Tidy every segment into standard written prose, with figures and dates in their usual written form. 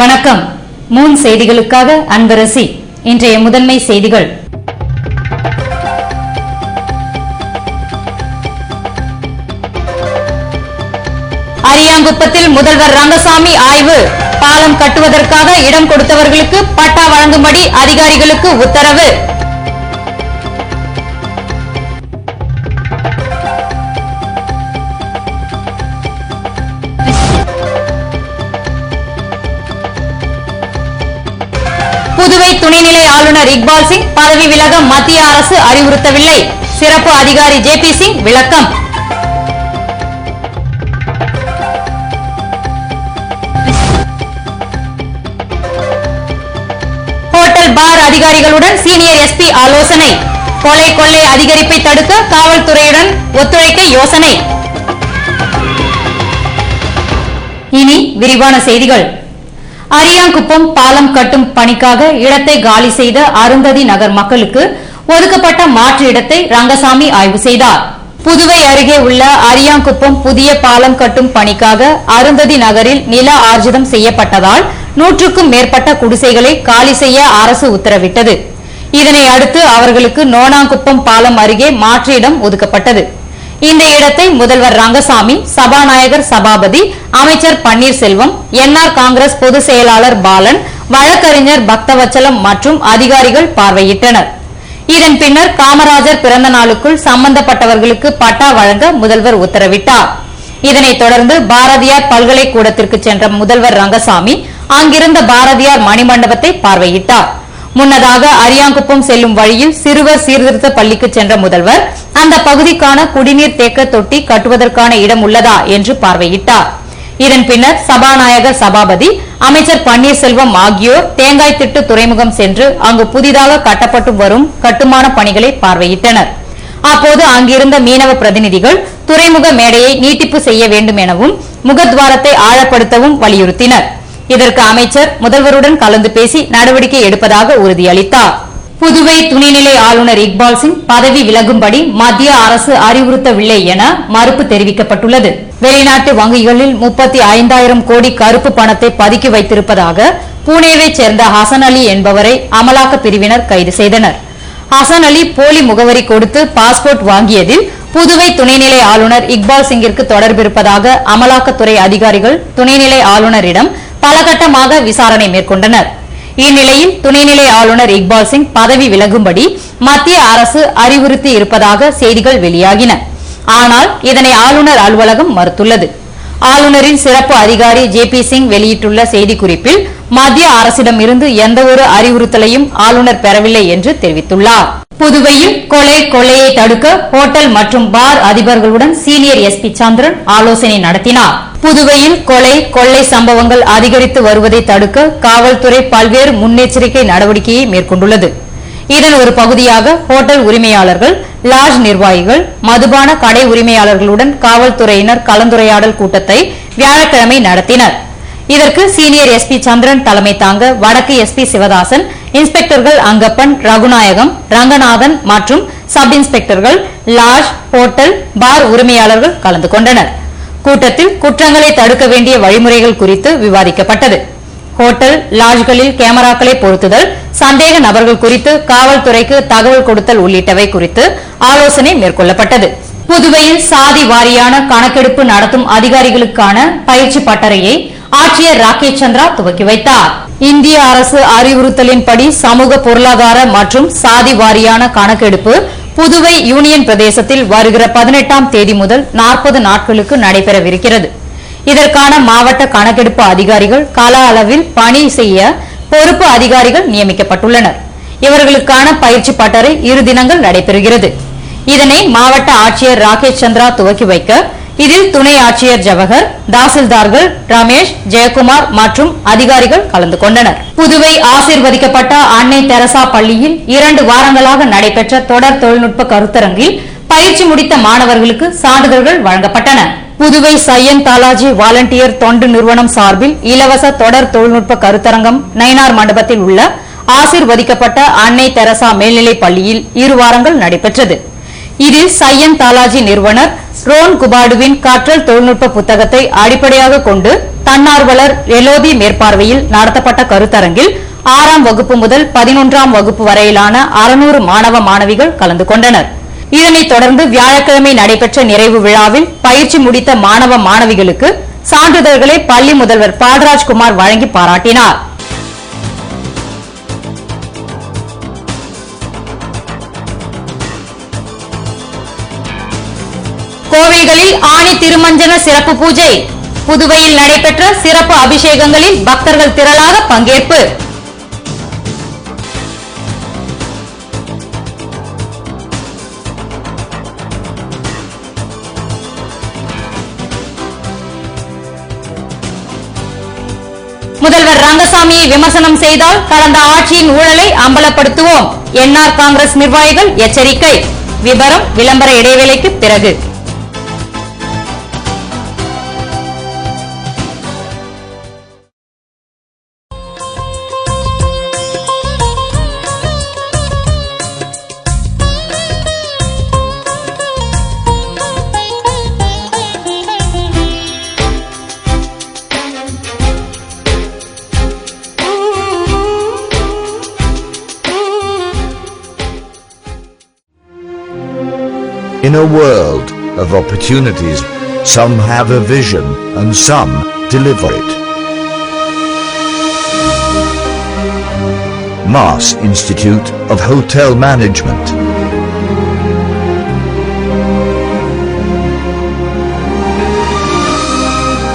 வணக்கம். மூன் செய்திகளுக்காக அன்பரசி. இன்றைய முதன்மை செய்திகள். அரியாங்குப்பத்தில் முதல்வர் ரங்கசாமி ஆய்வு. பாலம் கட்டுவதற்காக இடம் கொடுத்தவர்களுக்கு பட்டா வழங்கும்படி அதிகாரிகளுக்கு உத்தரவு. புதுவை துணைநிலை ஆளுநர் இக்பால் சிங் பதவி விலக மத்திய அரசு அறிவுறுத்தவில்லை. சிறப்பு அதிகாரி ஜே.பி. சிங் விளக்கம். ஹோட்டல் பார் அதிகாரிகளுடன் சீனியர் எஸ்பி ஆலோசனை. கொலை கொள்ளை அதிகரிப்பை தடுக்க காவல்துறையுடன் ஒத்துழைக்க யோசனை. இனி விரிவான செய்திகள். அரியாங்குப்பம் பாலம் கட்டும் பணிக்காக இடத்தை காலி செய்த அருந்ததி நகர் மக்களுக்கு ஒதுக்கப்பட்ட மாற்று இடத்தை ரங்கசாமி ஆய்வு செய்தார். புதுவை அருகே உள்ள அரியாங்குப்பம் புதிய பாலம் கட்டும் பணிக்காக அருந்ததி நகரில் நில ஆர்ஜிதம் செய்யப்பட்டதால் 100க்கும் மேற்பட்ட குடிசைகளை காலி செய்ய அரசு உத்தரவிட்டது. இதனை அடுத்து அவர்களுக்கு நோனாங்குப்பம் பாலம் அருகே மாற்று இடம் ஒதுக்கப்பட்டது. இந்த இடத்தை முதல்வர் ரங்கசாமி, சபாநாயகர் சபாபதி, அமைச்சர் பன்னீர்செல்வம், என்ஆர் காங்கிரஸ் பொதுச் செயலாளர் பாலன், வழக்கறிஞர் பக்தவச்சலம் மற்றும் அதிகாரிகள் பார்வையிட்டனர். இதன் பின்னர் காமராஜர் பிறந்த நாளுக்குள் சம்பந்தப்பட்டவர்களுக்கு பட்டா வழங்க முதல்வர் உத்தரவிட்டார். இதனைத் தொடர்ந்து பாரதியார் பல்கலைக்கூடத்திற்கு சென்ற முதல்வர் ரங்கசாமி அங்கிருந்த பாரதியார் மணிமண்டபத்தை பார்வையிட்டார். முன்னதாக அரியாங்குப்பம் செல்லும் வழியில் சிறுவர் சீர்திருத்த பள்ளிக்கு சென்ற முதல்வர் அந்த பகுதிக்கான குடிநீர் தேக்க தொட்டி கட்டுவதற்கான இடம் உள்ளதா என்று பார்வையிட்டார். இதன் பின்னர் சபாநாயகர் சபாபதி, அமைச்சர் பன்னீர்செல்வம் ஆகியோர் தேங்காய்திட்டு துறைமுகம் சென்று அங்கு புதிதாக கட்டப்பட்டு வரும் கட்டுமான பணிகளை பார்வையிட்டனர். அப்போது அங்கிருந்த மீனவ பிரதிநிதிகள் துறைமுக மேடையை நீட்டிப்பு செய்ய வேண்டும் எனவும் முகத்வாரத்தை ஆழப்படுத்தவும் வலியுறுத்தினர். இதற்கு அமைச்சர் முதல்வருடன் கலந்து பேசி நடவடிக்கை எடுப்பதாக உறுதியளித்தார். புதுவை துணைநிலை ஆளுநர் இக்பால் சிங் பதவி விலகும்படி மத்திய அரசு அறிவுறுத்தவில்லை என மறுப்பு தெரிவிக்கப்பட்டுள்ளது. வெளிநாட்டு வங்கிகளில் 35,000 கோடி கருப்பு பணத்தை பதுக்கி வைத்திருப்பதாக புனேவைச் சேர்ந்த ஹசன் அலி என்பவரை அமலாக்க பிரிவினர் கைது செய்தனர். ஹசன் அலி போலி முகவரி கொடுத்து பாஸ்போர்ட் வாங்கியதில் புதுவை துணைநிலை ஆளுநர் இக்பால் சிங்கிற்கு தொடர்பிருப்பதாக அமலாக்கத்துறை அதிகாரிகள் துணைநிலை ஆளுநரிடம் பல கட்டமாக விசாரணை மேற்கொண்டனர். இந்நிலையில் துணைநிலை ஆளுநர் இக்பால் சிங் பதவி விலகும்படி மத்திய அரசு அறிவுறுத்தி இருப்பதாக செய்திகள் வெளியாகின. ஆனால் இதனை ஆளுநர் அலுவலகம் மறுத்துள்ளது. ஆளுநரின் சிறப்பு அதிகாரி ஜே.பி. சிங் வெளியிட்டுள்ள செய்திக்குறிப்பில் மத்திய அரசிடமிருந்து எந்தவொரு அறிவுறுத்தலையும் ஆளுநர் பெறவில்லை என்று தெரிவித்துள்ளார். புதுவையில் கொலை கொள்ளையை தடுக்க ஹோட்டல் மற்றும் பார் அதிபர்களுடன் சீனியர் எஸ்பி சந்திரன் ஆலோசனை நடத்தினார். புதுவையில் கொலை கொள்ளை சம்பவங்கள் அதிகரித்து வருவதை தடுக்க காவல்துறை பல்வேறு முன்னெச்சரிக்கை நடவடிக்கையை மேற்கொண்டுள்ளது. இதன் ஒரு பகுதியாக ஹோட்டல் உரிமையாளர்கள், லாட்ஜ் நிர்வாகிகள், மதுபான கடை உரிமையாளர்களுடன் காவல்துறையினர் கலந்துரையாடல் கூட்டத்தை வியாழக்கிழமை நடத்தினர். இதற்கு சீனியர் எஸ்பி சந்திரன் தலைமை தாங்க வடக்கு எஸ்பி சிவதாசன், இன்ஸ்பெக்டர்கள் அங்கப்பன், ரகுநாயகம், ரங்கநாதன் மற்றும் சப் இன்ஸ்பெக்டர்கள், லாட்ஜ், ஹோட்டல், பார் உரிமையாளர்கள் கலந்து கொண்டனர். கூட்டத்தில் குற்றங்களை தடுக்க வேண்டிய வழிமுறைகள் குறித்து விவாதிக்கப்பட்டது. ஹோட்டல், லாட்ஜ்களில் கேமராக்களை பொருத்துதல், சந்தேக நபர்கள் குறித்து காவல்துறைக்கு தகவல் கொடுத்தல் உள்ளிட்டவை குறித்து ஆலோசனை மேற்கொள்ளப்பட்டது. புதுவையில் சாதி வாரியான கணக்கெடுப்பு நடத்தும் அதிகாரிகளுக்கான பயிற்சி பட்டறையை ஆட்சியர் ராகேஷ் சந்திரா துவக்கி வைத்தார். இந்திய அரசு அறிவுறுத்தலின்படி சமூக பொருளாதார மற்றும் சாதி வாரியான கணக்கெடுப்பு புதுவை யூனியன் பிரதேசத்தில் வருகிற 18ஆம் தேதி முதல் 40 நாட்களுக்கு நடைபெறவிருக்கிறது. இதற்கான மாவட்ட கணக்கெடுப்பு அதிகாரிகள் கள அளவில் பணி செய்ய பொறுப்பு அதிகாரிகள் நியமிக்கப்பட்டுள்ளனர். இவர்களுக்கான பயிற்சி பட்டறை 2 தினங்கள் நடைபெறுகிறது. இதனை மாவட்ட ஆட்சியர் ராகேஷ் சந்திரா துவக்கி வைக்க இதில் துணை ஆட்சியர் ஜவஹர், தாசில்தார்கள் ரமேஷ், ஜெயக்குமார் மற்றும் அதிகாரிகள் கலந்து கொண்டனர். புதுவை ஆசீர்வதிக்கப்பட்ட அன்னை தெரசா பள்ளியில் 2 வாரங்களாக நடைபெற்ற தொடர் தொழில்நுட்ப கருத்தரங்கில் பயிற்சி முடித்த மாணவர்களுக்கு சான்றிதழ்கள் வழங்கப்பட்டன. புதுவை சையன் தாலாஜி வாலண்டியர் தொண்டு நிறுவனம் சார்பில் இலவச தொடர் தொழில்நுட்ப கருத்தரங்கம் நயினார் மண்டபத்தில் உள்ள ஆசீர்வதிக்கப்பட்ட அன்னை தெரசா மேல்நிலைப் பள்ளியில் 2 வாரங்கள் நடைபெற்றது. இதில் சையன் தாலாஜி நிறுவனர் ரோன் குபாடுவின் கற்றல் தொழில்நுட்ப புத்தகத்தை அடிப்படையாக கொண்டு தன்னார்வலர் எலோதி மேற்பார்வையில் நடத்தப்பட்ட கருத்தரங்கில் 6ஆம் வகுப்பு முதல் 11ஆம் வகுப்பு வரையிலான 600 மாணவ மாணவிகள் கலந்து கொண்டனர். இதனைத் தொடர்ந்து வியாழக்கிழமை நடைபெற்ற நிறைவு விழாவில் பயிற்சி முடித்த மாணவ மாணவிகளுக்கு சான்றிதழ்களை பள்ளி முதல்வர் பால்ராஜ்குமார் வழங்கி பாராட்டினார். கோவில்களில் ஆனி திருமஞ்சன சிறப்பு பூஜை. புதுவையில் நடைபெற்ற சிறப்பு அபிஷேகங்களில் பக்தர்கள் திரளாக பங்கேற்பு. முதல்வர் ரங்கசாமியை விமர்சனம் செய்தால் கடந்த ஆட்சியின் ஊழலை அம்பலப்படுத்துவோம். என்ஆர் காங்கிரஸ் நிர்வாகிகள் எச்சரிக்கை. விபரம் விளம்பர இடைவேளைக்கு பிறகு. In a world of opportunities, some have a vision and some deliver it. Mass Institute of Hotel Management.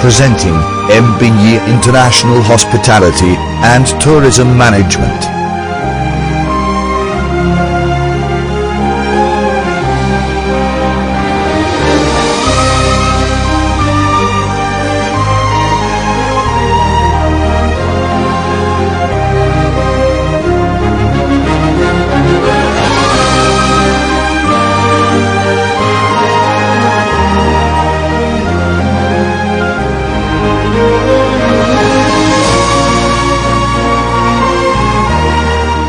Presenting MBE International Hospitality and Tourism Management.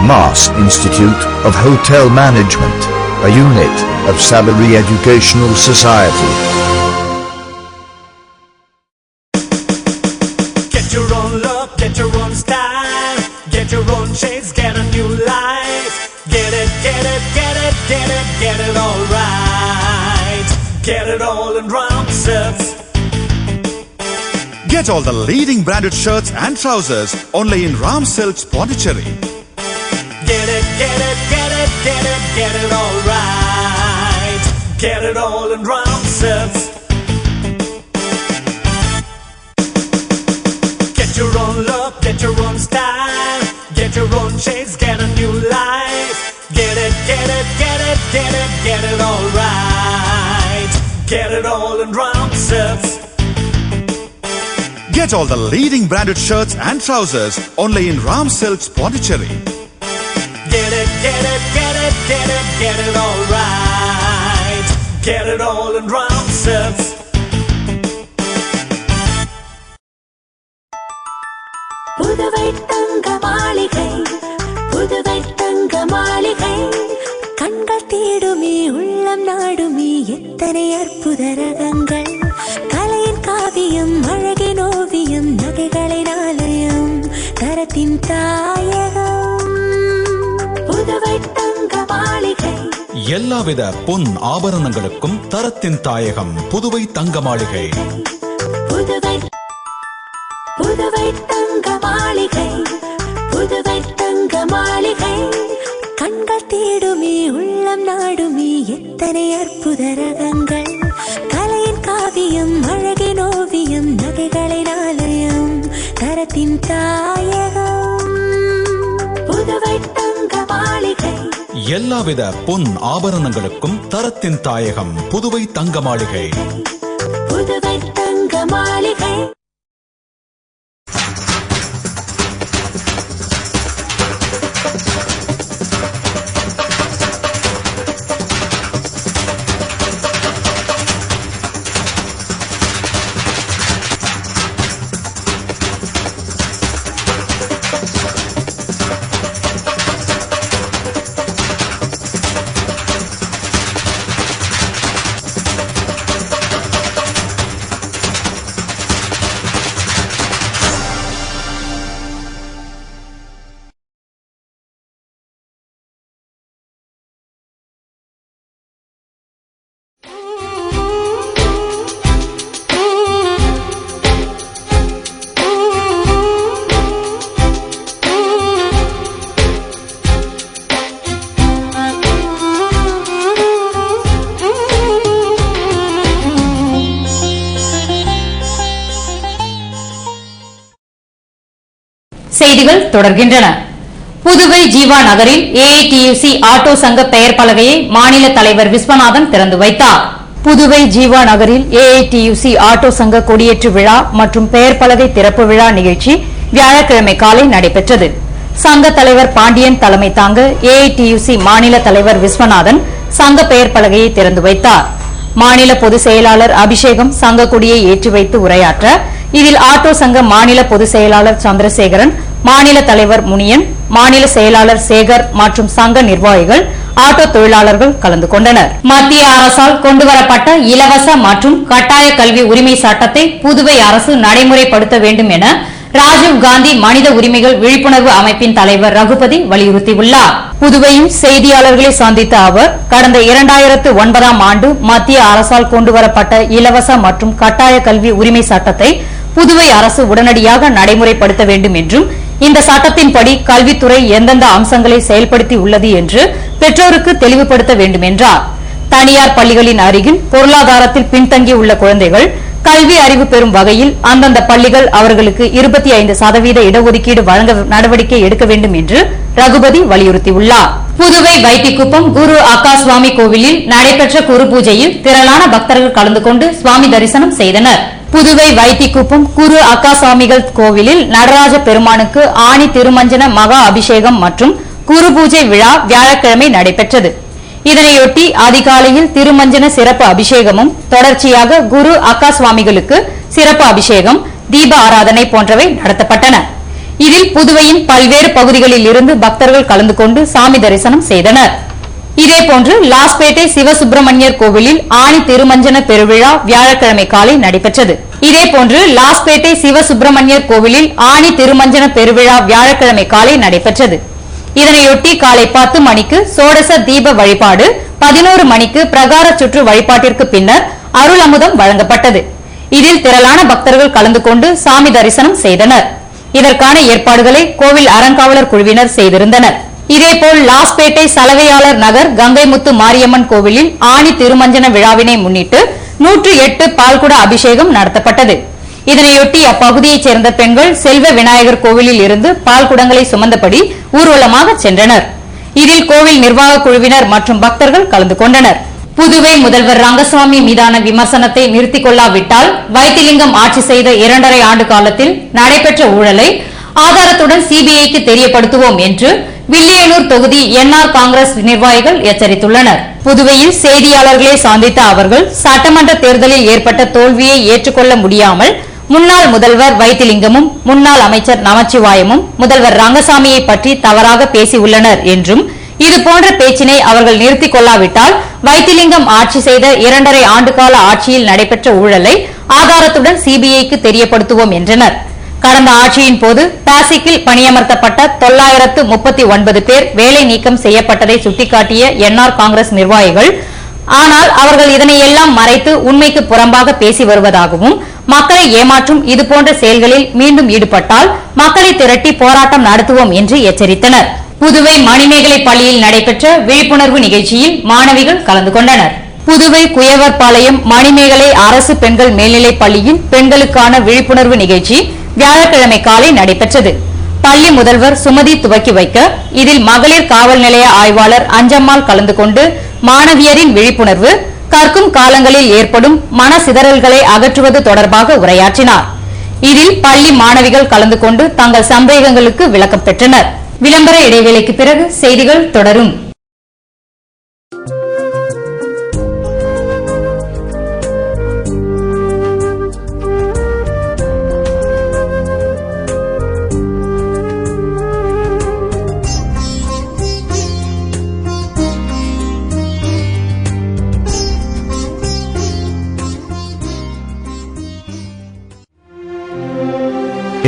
Mass Institute of Hotel Management, a unit of Sabari Educational Society. Get your own look, get your own style, get your own shades, get a new life. Get it, get it, get it, get it, get it all right. Get it all in Ramsilks. Get all the leading branded shirts and trousers only in Ramsilks, Pondicherry. Get it, get it, get it, get it, get it all right. Get it all in Ramsilks. Get your own look, get your own style, get your own shades, get a new life. Get it, get it, get it, get it, get it all right. Get it all in Ramsilks. Get all the leading branded shirts and trousers only in Ramsilks, Pondicherry. Get it, get it, get it, get it, get it all right. Get it all in Ramsilks. Puduvai தங்க மாளிகை, புதுவை தங்க மாளிகை. கண்கள் தேடுமே உள்ளம் நாடுமே எத்தனை அற்புத ரகங்கள். கலையின் காவியம் அழகின் ஓவியம் நகைகளின் ஆலயம் தரத்தின் தாயகம். புதுவை தங்க மாளிகை. எல்லாவித பொன் ஆபரணங்களுக்கும் தரத்தின் தாயகம் புதுவை தங்க மாளிகை. புதுவை புதுவை தங்க மாளிகை, புதுவை தங்க மாளிகை. கண்கள் தேடுமே உள்ளம் நாடுமே எத்தனை அற்புத ரகங்கள். கலையின் காவியம் அழகின் ஓவியம் நகைகளின் ஆலயம் தரத்தின் தாயகம். புதுவை தங்க மாளிகை. எல்லாவித பொன் ஆபரணங்களுக்கும் தரத்தின் தாயகம் புதுவை தங்க மாளிகை. புதுவை தங்க மாளிகை. செய்திகள் தொடர்கின்றன. புதுவை ஜீவா நகரில் AITUC ஆட்டோ சங்க பெயர் பலகையை மாநில தலைவர் விஸ்வநாதன் திறந்து வைத்தார். புதுவை ஜீவா நகரில் AITUC ஆட்டோ சங்க கொடியேற்று விழா மற்றும் பெயர் பலகை திறப்பு விழா நிகழ்ச்சி வியாழக்கிழமை காலை நடைபெற்றது. சங்க தலைவர் பாண்டியன் தலைமை தாங்க AITUC மாநில தலைவர் விஸ்வநாதன் சங்க பெயர் பலகையை திறந்து வைத்தார். மாநில பொதுச் செயலாளர் அபிஷேகம் சங்க கொடியை ஏற்றி வைத்து உரையாற்ற, இதில் ஆட்டோ சங்க மாநில பொதுச் செயலாளர் சந்திரசேகரன், மாநில தலைவர் முனியன், மாநில செயலாளர் சேகர் மற்றும் சங்க நிர்வாகிகள், ஆட்டோ தொழிலாளர்கள் கலந்து கொண்டனர். மத்திய அரசால் கொண்டுவரப்பட்ட இலவச மற்றும் கட்டாய கல்வி உரிமை சட்டத்தை புதுவை அரசு நடைமுறைப்படுத்த வேண்டும் என ராஜீவ் காந்தி மனித உரிமைகள் விழிப்புணர்வு அமைப்பின் தலைவர் ரகுபதி வலியுறுத்தியுள்ளார். புதுவையில் செய்தியாளர்களை சந்தித்த அவர், கடந்த 2009ஆம் ஆண்டு மத்திய அரசால் கொண்டுவரப்பட்ட இலவச மற்றும் கட்டாய கல்வி உரிமை சட்டத்தை புதுவை அரசு உடனடியாக நடைமுறைப்படுத்த வேண்டும் என்றும், இந்த சட்டத்தின்படி கல்வித்துறை எந்தெந்த அம்சங்களை செயல்படுத்தி உள்ளது என்று பெற்றோருக்கு தெளிவுபடுத்த வேண்டும் என்றார். தனியார் பள்ளிகளின் அருகில் பொருளாதாரத்தில் பின்தங்கியுள்ள குழந்தைகள் கல்வி அறிவு பெறும் வகையில் அந்தந்த பள்ளிகள் அவர்களுக்கு 25% இடஒதுக்கீடு வழங்க நடவடிக்கை எடுக்க வேண்டும் என்று ரகுபதி வலியுறுத்தியுள்ளார். புதுவை வைத்திக்குப்பம் குரு அக்கா சுவாமி கோவிலில் நடைபெற்ற குரு பூஜையில் திரளான பக்தர்கள் கலந்து கொண்டு சுவாமி தரிசனம் செய்தனர். புதுவை வைத்திக்குப்பம் குரு அக்கா சுவாமிகள் கோவிலில் நடராஜ பெருமானுக்கு ஆணி திருமஞ்சன மகா அபிஷேகம் மற்றும் குரு பூஜை விழா வியாழக்கிழமை நடைபெற்றது. இதனையொட்டி அதிகாலையில் திருமஞ்சன சிறப்பு அபிஷேகமும், தொடர்ச்சியாக குரு அக்கா சுவாமிகளுக்கு சிறப்பு அபிஷேகம், தீப ஆராதனை போன்றவை நடத்தப்பட்டன. இதில் புதுவையின் பல்வேறு பகுதிகளில் இருந்து பக்தர்கள் கலந்து கொண்டு சாமி தரிசனம் செய்தனர். இதேபோன்று லாஸ்பேட்டை சிவசுப்பிரமணியர் கோவிலில் ஆணி திருமஞ்சன பெருவிழா வியாழக்கிழமை காலை நடைபெற்றது. இதேபோன்று லாஸ்பேட்டை சிவசுப்பிரமணியர் கோவிலில் ஆணி திருமஞ்சன பெருவிழா வியாழக்கிழமை காலை நடைபெற்றது. இதனையொட்டி காலை 10 மணிக்கு சோடச தீப வழிபாடு, 11 மணிக்கு பிரகார சுற்று வழிபாட்டிற்கு பின்னர் அருள் அமுதம் வழங்கப்பட்டது. இதில் திரளான பக்தர்கள் கலந்து கொண்டு சாமி தரிசனம் செய்தனர். இதற்கான ஏற்பாடுகளை கோவில் அறங்காவலர் குழுவினர் செய்திருந்தனர். இதேபோல் லாஸ்பேட்டை சலவையாளர் நகர் கங்கைமுத்து மாரியம்மன் கோவிலில் ஆணி திருமஞ்சன விழாவினை முன்னிட்டு 108 பால்குட அபிஷேகம் நடத்தப்பட்டது. இதனையொட்டி அப்பகுதியைச் சேர்ந்த பெண்கள் செல்வ விநாயகர் கோவிலில் இருந்து பால் குடங்களை சுமந்தபடி ஊர்வலமாக சென்றனர். இதில் கோவில் நிர்வாக குழுவினர் மற்றும் பக்தர்கள் கலந்து கொண்டனர். புதுவை முதல்வர் ரங்கசாமி மீதான விமர்சனத்தை நிறுத்திக் கொள்ளாவிட்டால் வைத்திலிங்கம் ஆட்சி செய்த 2.5 ஆண்டு காலத்தில் நடைபெற்ற ஊழலை ஆதாரத்துடன் சிபிஐக்கு தெரியப்படுத்துவோம் என்று வில்லியனூர் தொகுதி என்ஆர் காங்கிரஸ் நிர்வாகிகள் எச்சரித்துள்ளனர். புதுவையில் செய்தியாளர்களை சந்தித்த அவர்கள், சட்டமன்ற தேர்தலில் ஏற்பட்ட தோல்வியை ஏற்றுக்கொள்ள முடியாமல் முன்னாள் முதல்வர் வைத்திலிங்கமும் முன்னாள் அமைச்சர் நமச்சிவாயமும் முதல்வர் ரங்கசாமியை பற்றி தவறாக பேசியுள்ளனர் என்றும், இதுபோன்ற பேச்சினை அவர்கள் நிறுத்திக் கொள்ளாவிட்டால் வைத்திலிங்கம் ஆட்சி செய்த 2.5 ஆண்டு கால ஆட்சியில் நடைபெற்ற ஊழலை ஆதாரத்துடன் சிபிஐக்கு தெரியப்படுத்துவோம் என்றனர். கடந்த ஆட்சியின் போது பாசிக்கில் பணியமர்த்தப்பட்ட 939 பேர் வேலை நீக்கம் செய்யப்பட்டதை சுட்டிக்காட்டிய என்ஆர் காங்கிரஸ் நிர்வாகிகள், ஆனால் அவர்கள் இதனையெல்லாம் மறைத்து உண்மைக்கு புறம்பாக பேசி வருவதாகவும், மக்களை ஏமாற்றும் இதுபோன்ற செயல்களில் மீண்டும் ஈடுபட்டால் மக்களை திரட்டி போராட்டம் நடத்துவோம் என்று எச்சரித்தனர். புதுவை மணிமேகலை பள்ளியில் நடைபெற்ற விழிப்புணர்வு நிகழ்ச்சியில் மாணவிகள் கலந்து கொண்டனர். புதுவை குயவர்பாளையம் மணிமேகலை அரசு பெண்கள் மேல்நிலைப் பள்ளியில் பெண்களுக்கான விழிப்புணர்வு நிகழ்ச்சி வியாழக்கிழமை காலை நடைபெற்றது. பள்ளி முதல்வர் சுமதி துவக்கி வைக்க, இதில் மகளிர் காவல் நிலைய ஆய்வாளர் அஞ்சம்மாள் கலந்து கொண்டு மாணவியரின் விழிப்புணர்வு, கற்கும் காலங்களில் ஏற்படும் மன சிதறல்களை அகற்றுவது தொடர்பாக உரையாற்றினார். இதில் பள்ளி மாணவிகள் கலந்து கொண்டு தங்கள் சந்தேகங்களுக்கு விளக்கம் பெற்றனர். விளம்பர இடைவேளைக்கு பிறகு செய்திகள் தொடரும்.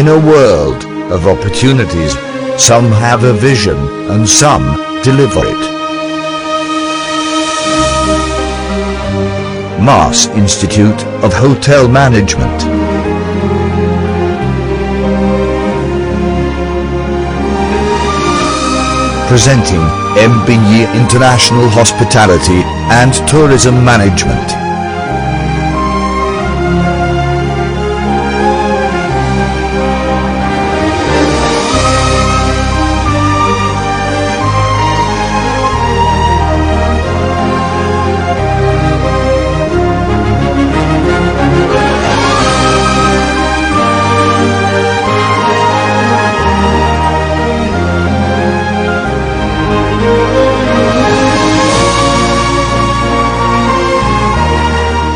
In a world of opportunities, some have a vision and some deliver it. Mass Institute of Hotel Management. Presenting MBE International Hospitality and Tourism Management.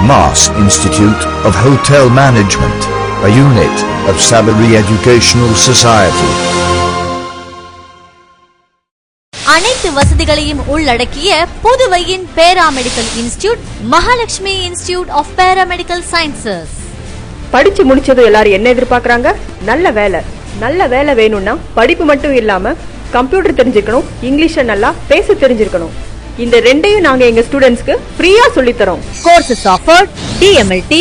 MAS Institute of Hotel Management, a unit of Sabari Educational Society. அனைத்து வசதிகளையும் உள்ளடக்கிய புதுவையின் paramedical institute Mahalakshmi institute of paramedical sciences. படிச்சு முடிச்சது எல்லாரும் என்ன எதிர்பார்க்கறாங்க? நல்ல வேலை. நல்ல வேலை வேணும்னா படிப்பு மட்டும் இல்லாம கம்ப்யூட்டர் தெரிஞ்சிருக்கணும், இங்கிலீஷ் நல்லா பேச தெரிஞ்சிருக்கணும். இந்த ரெண்டையும் நாங்க எங்க ஸ்டூடெண்ட்ஸ்க்கு ஃப்ரீயா சொல்லி தரோம். Courses offered DMLT,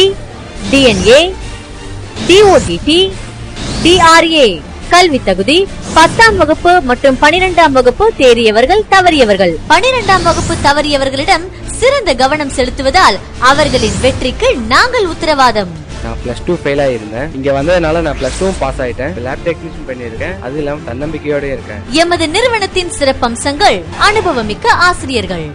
DNA, DODT, DRA. கல்வி தகுதி 10ஆம் வகுப்பு மற்றும் 12ஆம் வகுப்பு தேறியவர்கள் தவறியவர்கள். 12ஆம் வகுப்பு தவறியவர்களிடம் சிறந்த கவனம் செலுத்துவதால் அவர்களின் வெற்றிக்கு நாங்கள் உத்தரவாதம். நான் +2 ஃபெயில் ஆயிருந்தேன். இங்க வந்ததனால நான் +2 பாஸ் ஆயிட்டேன். லேப் டெக்னீஷியன் பண்ணிருக்கேன். அது இல்லாம தன்னம்பிக்கையோட இருக்கேன். எமது நிறுவனத்தின் சிறப்பம்சங்கள் அனுபவமிக்க ஆசிரியர்கள்,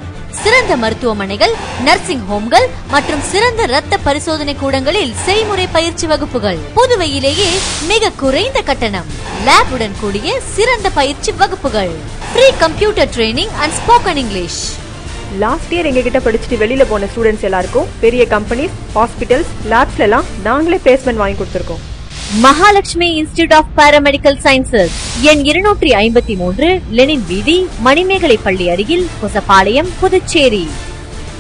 சிறந்த மருத்துவமனைகள், நர்சிங் ஹோம்கள் மற்றும் சிறந்த ரத்த பரிசோதனை கூடங்களில் செய்முறை பயிற்சி வகுப்புகள். புதுவையிலேயே மிக குறைந்த கட்டணம், லேபுடன் கூடிய சிறந்த பயிற்சி வகுப்புகள், free computer training and spoken English. Last year எங்க கிட்ட படிச்சுட்டு வெளியில போன ஸ்டூடெண்ட்ஸ் எல்லாருக்கும் பெரிய கம்பெனிஸ், ஹாஸ்பிட்டல்ஸ், லேப்ஸ்ல எல்லாம் நாங்களே பிளேஸ்மெண்ட் வாங்கி கொடுத்திருக்கோம். Mahalakshmi institute of paramedical sciences, எண் 253, லெனின் வீதி, மணிமேகலை பள்ளி அருகில், கொசப்பாளையம், புதுச்சேரி.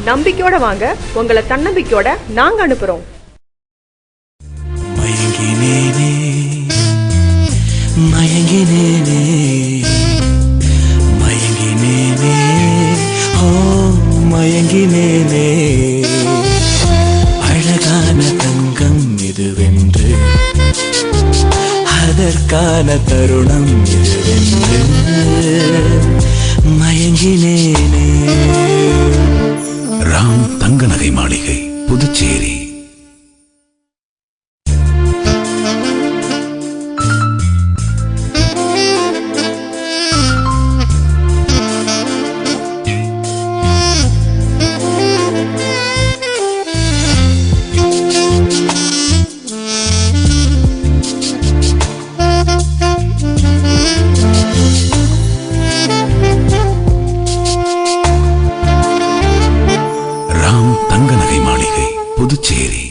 நம்பிக்கையோட வாங்க, உங்களை தன்னம்பிக்கையோட நாங்க அனுப்புறோம். மயங்கினேனே மயங்கினேனே மயங்கினேனே ஓ மயங்கினேனே, அழகான தங்கம் இதுவென்று, அதற்கான தருணம் இதுவென்று மயங்கினேனே. ராம் தங்க நகை மாளிகை, புதுச்சேரி. புதுச்சேரி.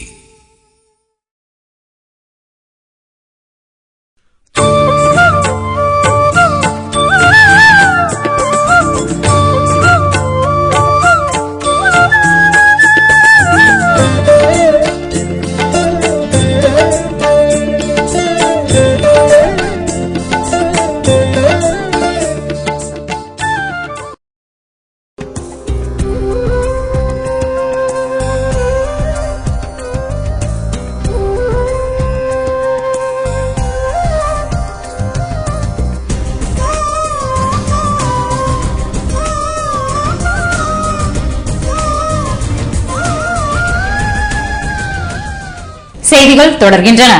செய்திகள் தொடர்கின்றன.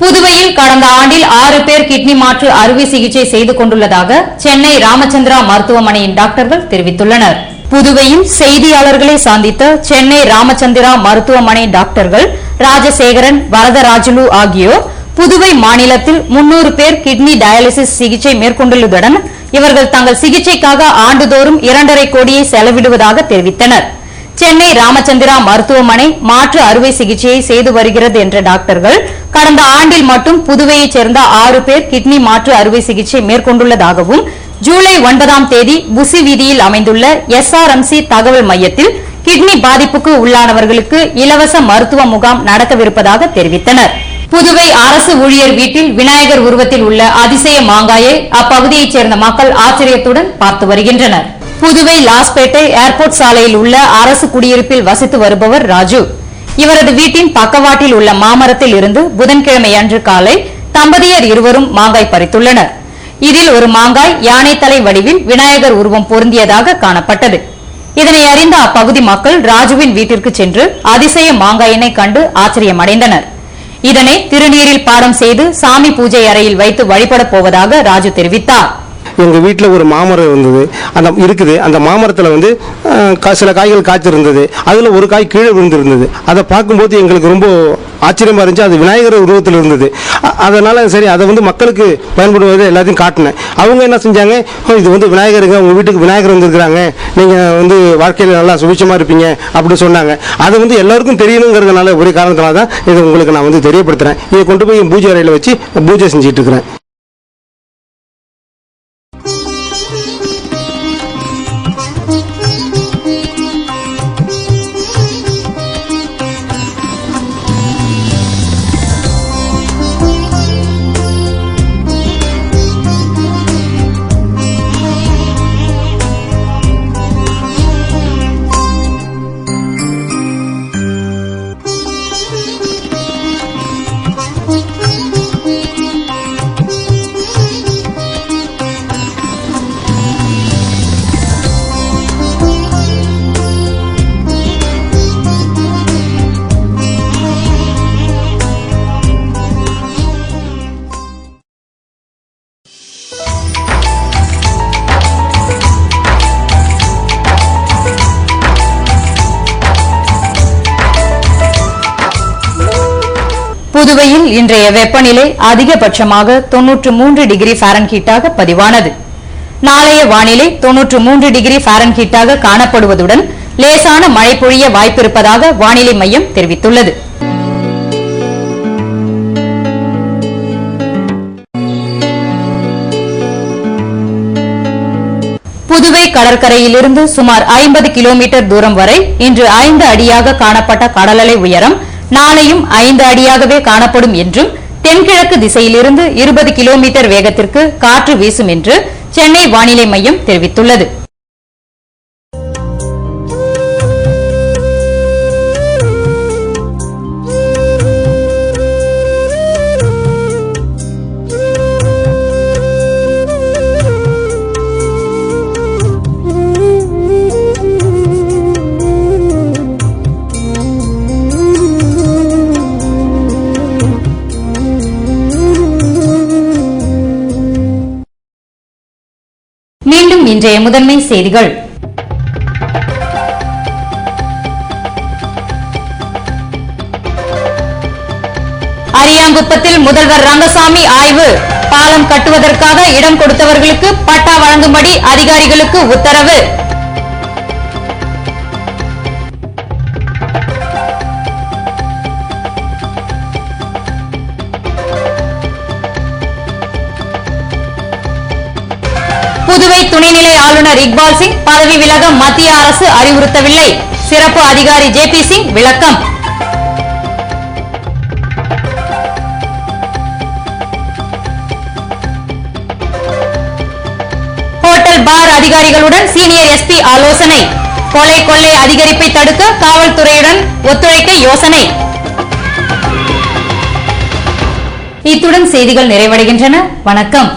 புதுவையில் கடந்த ஆண்டில் 6 பேர் கிட்னி மாற்று அறுவை சிகிச்சை செய்து கொண்டுள்ளதாக சென்னை ராமச்சந்திரா மருத்துவமனையின் டாக்டர்கள் தெரிவித்துள்ளனர். புதுவையில் செய்தியாளர்களை சந்தித்த சென்னை ராமச்சந்திரா மருத்துவமனை டாக்டர்கள் ராஜசேகரன், வரதராஜுலு ஆகியோர் புதுவை மாநிலத்தில் 300 பேர் கிட்னி டயாலிசிஸ் சிகிச்சை மேற்கொண்டுள்ளதுடன் இவர்கள் தங்கள் சிகிச்சைக்காக ஆண்டுதோறும் 2.5 கோடியை செலவிடுவதாக தெரிவித்தனர். சென்னை ராமச்சந்திரா மருத்துவமனை மாற்று அறுவை சிகிச்சையை செய்து வருகிறது என்ற டாக்டர்கள் கடந்த ஆண்டில் மட்டும் புதுவையைச் சேர்ந்த 6 பேர் கிட்னி மாற்று அறுவை சிகிச்சை மேற்கொண்டுள்ளதாகவும் ஜூலை 9ஆம் தேதி புசி வீதியில் அமைந்துள்ள SRMC தகவல் மையத்தில் கிட்னி பாதிப்புக்கு உள்ளானவர்களுக்கு இலவச மருத்துவ முகாம் நடக்கவிருப்பதாக தெரிவித்தனர். புதுவை அரசு ஊழியர் வீட்டில் விநாயகர் உருவத்தில் உள்ள அதிசய மாங்காயை அப்பகுதியைச் சேர்ந்த மக்கள் ஆச்சரியத்துடன் பார்த்து வருகின்றனர். புதுவை லாஸ்பேட்டை ஏர்போர்ட் சாலையில் உள்ள அரசு குடியிருப்பில் வசித்து வருபவர் ராஜு. இவரது வீட்டின் பக்கவாட்டில் உள்ள மாமரத்தில் இருந்து புதன்கிழமை அன்று காலை தம்பதியர் இருவரும் மாங்காய் பறித்துள்ளனர். இதில் ஒரு மாங்காய் யானை தலை வடிவில் விநாயகர் உருவம் பொருந்தியதாக காணப்பட்டது. இதனை அறிந்த அப்பகுதி மக்கள் ராஜுவின் வீட்டிற்கு சென்று அதிசய மாங்காயினை கண்டு ஆச்சரியமடைந்தனர். இதனை திருநீரில் பாடம் செய்து சாமி பூஜை அறையில் வைத்து வழிபடப் போவதாக ராஜு தெரிவித்தார். எங்கள் வீட்டில் ஒரு மாமரம் இருந்தது, அந்த மாமரத்தில் வந்து சில காய்கள் காய்ச்சிருந்தது. அதில் ஒரு காய் கீழே விழுந்திருந்தது. அதை பார்க்கும்போது எங்களுக்கு ரொம்ப ஆச்சரியமா இருந்துச்சு. அது விநாயகர் உருவத்தில் இருந்தது. அதனால சரி அதை வந்து மக்களுக்கு பயன்படுவதை எல்லாத்தையும் காட்டினேன். அவங்க என்ன செஞ்சாங்க, இது வந்து விநாயகருங்க, உங்கள் வீட்டுக்கு விநாயகர் வந்துருக்குறாங்க, நீங்கள் வந்து வாழ்க்கையில் நல்லா சுபிட்சமாக இருப்பீங்க அப்படின்னு சொன்னாங்க. அதை வந்து எல்லாருக்கும் தெரியணுங்கிறதுனால ஒரே காரணத்தினால தான் இதை உங்களுக்கு நான் வந்து தெரியப்படுத்துகிறேன். இதை கொண்டு போய் பூஜை அறையில் வச்சு பூஜை செஞ்சுட்டு இருக்கிறேன். புதுவையில் இன்றைய வெப்பநிலை அதிகபட்சமாக 93 டிகிரி ஃபாரன்ஹீட்டாக பதிவானது. நாளைய வானிலை 93 டிகிரி ஃபாரன்ஹீட்டாக காணப்படுவதுடன் லேசான மழை பொழிய வாய்ப்பிருப்பதாக வானிலை மையம் தெரிவித்துள்ளது. புதுவை கடற்கரையிலிருந்து சுமார் 50 கிலோமீட்டர் தூரம் வரை இன்று 5 அடியாக காணப்பட்ட கடலலை உயரம் நாளையும் 5 அடியாகவே காணப்படும் என்றும், தென்கிழக்கு திசையிலிருந்து 20 கிலோமீட்டர் வேகத்திற்கு காற்று வீசும் என்று சென்னை வானிலை மையம் தெரிவித்துள்ளது. மீண்டும் இன்றைய முதன்மை செய்திகள். அரியாங்குப்பத்தில் முதல்வர் ரங்கசாமி ஆய்வு. பாலம் கட்டுவதற்காக இடம் கொடுத்தவர்களுக்கு பட்டா வழங்கும்படி அதிகாரிகளுக்கு உத்தரவு. புதுவை துணைநிலை ஆளுநர் இக்பால் சிங் பதவி விலக மத்திய அரசு அறிவுறுத்தவில்லை. சிறப்பு அதிகாரி ஜே.பி. சிங் விளக்கம். ஹோட்டல் பார் அதிகாரிகளுடன் சீனியர் எஸ்பி ஆலோசனை. கொலை கொள்ளை அதிகரிப்பை தடுக்க காவல்துறையுடன் ஒத்துழைக்க யோசனை. இத்துடன் செய்திகள் நிறைவடைகின்றன. வணக்கம்.